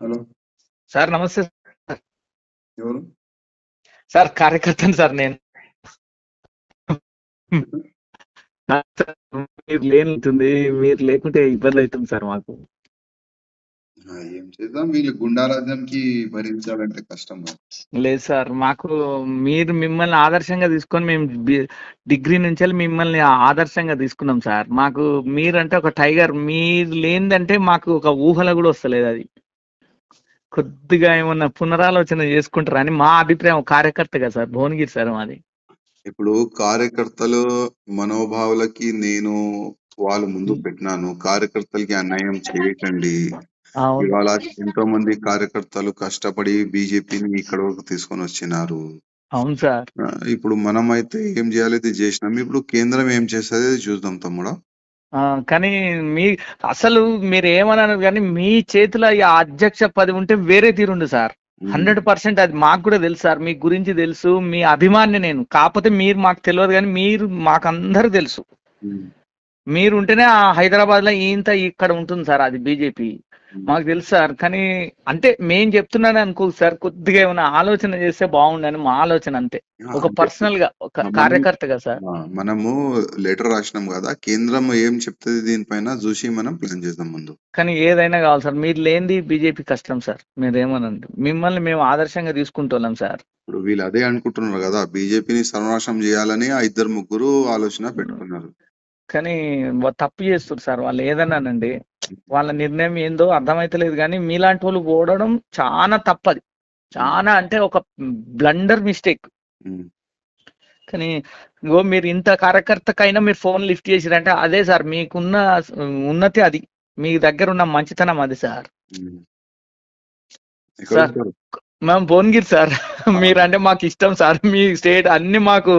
Hello. Sir నమస్తే sir. ఎవరు? Sir కార్యకర్తను సార్ నేను. చెప్పండి. సార్, మీరు లేనితుంది, మీరు లేకుంటే ఇబ్బంది అవుతుంది సార్ మాకు. ఏం చేద్దాం, వీళ్ళు గుండారాజ్యంకి భరించాలంటే కష్టం కదా. లేదు సార్, మాకు మీరు మిమ్మల్ని ఆదర్శంగా తీసుకొని మేము డిగ్రీ నుంచి వెళ్ళి మిమ్మల్ని ఆదర్శంగా తీసుకున్నాం సార్. మాకు మీరంటే ఒక టైగర్. మీరు లేనిదంటే మాకు ఒక ఊహలో కూడా వస్తలేదు అది. కొద్దిగా ఏమన్నా పునరాలోచన చేసుకుంటారని మా అభిప్రాయం. కార్యకర్తగా సార్, భువనగిరి సార్ మాది. ఇప్పుడు కార్యకర్తలు మనోభావాలకి నేను వాళ్ళు ముందు పెట్టినాను. కార్యకర్తలకి అన్యాయం చేయకండి. అవును. ఇవాళ ఎంతో మంది కార్యకర్తలు కష్టపడి బీజేపీని ఇక్కడ వరకు తీసుకొని వచ్చినారు. అవును సార్. ఇప్పుడు మనం అయితే ఏం చేయాలి, ఇది చేసినాం. ఇప్పుడు కేంద్రం ఏం చేస్తుంది చూద్దాం తమ్ముడా. కానీ మీ అసలు మీరు ఏమన్నారు కానీ మీ చేతిలో ఈ అధ్యక్ష పదవి ఉంటే వేరే తీరుండు సార్. 100% అది మాకు కూడా తెలుసు సార్. మీ గురించి తెలుసు, మీ అభిమాని నేను. కాకపోతే మీరు మాకు తెలియదు కానీ మీరు మాకు అందరూ తెలుసు. మీరు ఉంటేనే ఆ హైదరాబాద్ లో ఇంత ఇక్కడ ఉంటుంది సార్. అది బీజేపీ మాకు తెలుసు సార్. కానీ అంటే మేం చెప్తున్నాను అనుకో సార్, కొద్దిగా ఏమైనా ఆలోచన చేస్తే బాగుండని మా ఆలోచన అంతే. ఒక పర్సనల్ గా, ఒక కార్యకర్తగా సార్. మనము లెటర్ రాసినాం కదా, కేంద్రం ఏం చెప్తుంది దీనిపైన చూసి మనం ప్లాన్ చేద్దాం ముందు. కానీ ఏదైనా కావాలి సార్. మీరు లేనిది బీజేపీ కష్టం సార్. మీరేమనండి, మిమ్మల్ని మేము ఆదర్శంగా తీసుకుంటున్నాం సార్. ఇప్పుడు వీళ్ళు అదే అనుకుంటున్నారు కదా, బీజేపీని సర్వనాశనం చేయాలని ఆ ఇద్దరు ముగ్గురు ఆలోచన పెట్టుకున్నారు. కానీ తప్పు చేస్తారు సార్ వాళ్ళు. ఏదన్నానండి, వాళ్ళ నిర్ణయం ఏందో అర్థమైతలేదు. కానీ మీలాంటి వాళ్ళు ఓడడం చాలా తప్పది. చాలా అంటే ఒక బ్లండర్ మిస్టేక్. కానీ ఇంకో మీరు ఇంత కార్యకర్తకైనా మీరు ఫోన్ లిఫ్ట్ చేసిరంటే అదే సార్ మీకున్న ఉన్నతి. అది మీ దగ్గర ఉన్న మంచితనం అది సార్. సార్ మేము భువనగిరి సార్. మీరంటే మాకు ఇష్టం సార్. మీ స్టేట్ అన్ని మాకు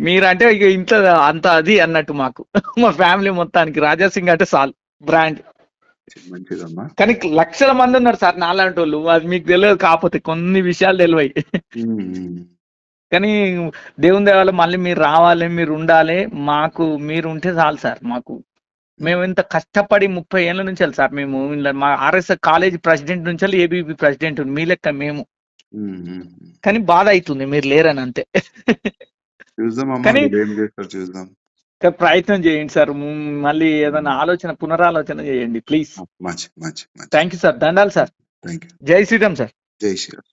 మీరంటే ఇక ఇంట్లో అంత అది అన్నట్టు మాకు. మా ఫ్యామిలీ మొత్తానికి రాజాసింగ్ అంటే సాల్ బ్రాండ్. మంచిదమ్మా. కానీ లక్షల మంది ఉన్నారు సార్ నాలాంటి వాళ్ళు. అది మీకు తెలియదు. కాకపోతే కొన్ని విషయాలు తెలివాయి. కానీ దేవుని దేవాల మళ్ళీ మీరు రావాలి, మీరు ఉండాలి. మాకు మీరు ఉంటే చాలు సార్. మాకు మేము ఇంత కష్టపడి 30 ఏళ్ళ నుంచి వెళ్ళి సార్. మేము మా ఆర్ఎస్ఎస్ కాలేజ్ ప్రెసిడెంట్ నుంచి ఏబీపీ ప్రెసిడెంట్ మీ లెక్క మేము. కానీ బాధ అవుతుంది మీరు లేరని అంతే. కానీ చూద్దాం, ప్రయత్నం చేయండి సార్. మళ్ళీ ఏదైనా ఆలోచన, పునరాలోచన చేయండి ప్లీజ్. Thank you sir. దండాలు సార్. జై శ్రీరామ్ సార్. జై శ్రీరామ్.